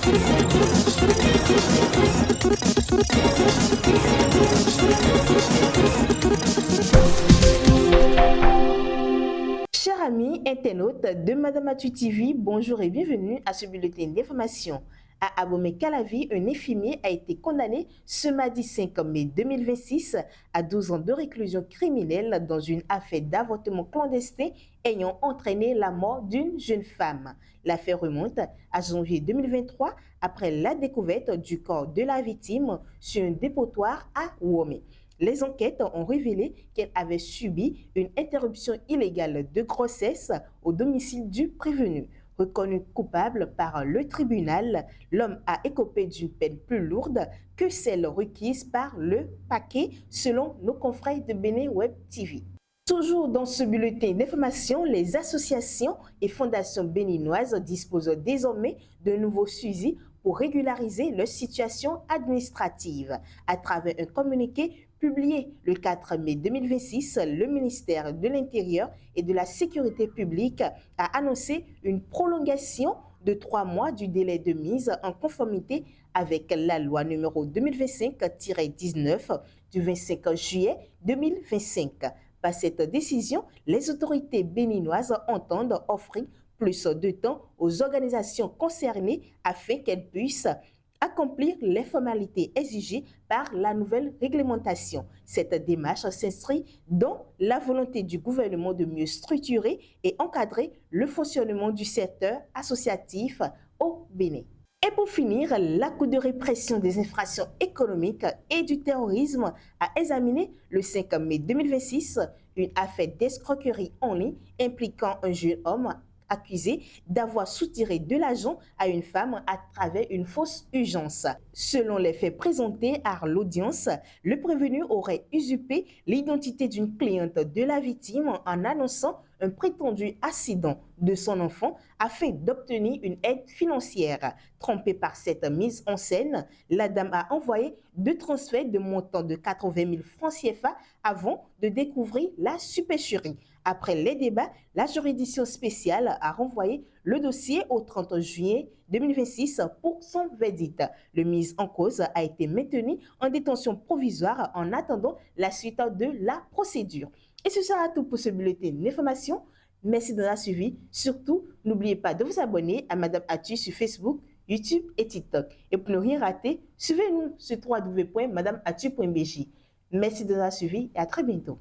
Chers amis internautes de Madame Atu TV, bonjour et bienvenue à ce bulletin d'information. À Abomey-Calavi, un infirmier a été condamné ce mardi 5 mai 2026 à 12 ans de réclusion criminelle dans une affaire d'avortement clandestin ayant entraîné la mort d'une jeune femme. L'affaire remonte à janvier 2023 après la découverte du corps de la victime sur un dépotoir à Womé. Les enquêtes ont révélé qu'elle avait subi une interruption illégale de grossesse au domicile du prévenu. Reconnu coupable par le tribunal, l'homme a écopé d'une peine plus lourde que celle requise par le parquet, selon nos confrères de Bénin Web TV. Toujours dans ce bulletin d'information, les associations et fondations béninoises disposent désormais de nouveaux fusils pour régulariser leur situation administrative. À travers un communiqué publié le 4 mai 2026, le ministère de l'Intérieur et de la Sécurité publique a annoncé une prolongation de 3 mois du délai de mise en conformité avec la loi numéro 2025-19 du 25 juillet 2025. Par cette décision, les autorités béninoises entendent offrir plus de temps aux organisations concernées afin qu'elles puissent accomplir les formalités exigées par la nouvelle réglementation. Cette démarche s'inscrit dans la volonté du gouvernement de mieux structurer et encadrer le fonctionnement du secteur associatif au Bénin. Et pour finir, la Cour de répression des infractions économiques et du terrorisme a examiné le 5 mai 2026 une affaire d'escroquerie en ligne impliquant un jeune homme accusé d'avoir soutiré de l'argent à une femme à travers une fausse urgence. Selon les faits présentés à l'audience, le prévenu aurait usurpé l'identité d'une cliente de la victime en annonçant un prétendu accident de son enfant afin d'obtenir une aide financière. Trompée par cette mise en scène, la dame a envoyé 2 transferts de montant de 80 000 francs CFA avant de découvrir la supercherie. Après les débats, la juridiction spéciale a renvoyé le dossier au 30 juillet 2026 pour son verdict. Le mis en cause a été maintenu en détention provisoire en attendant la suite de la procédure. Et ce sera tout pour ce bulletin d'information. Merci de l'avoir suivi. Surtout, n'oubliez pas de vous abonner à Madame Atu sur Facebook, YouTube et TikTok. Et pour ne rien rater, suivez-nous sur www.madameatu.bj. Merci de l'avoir suivi et à très bientôt.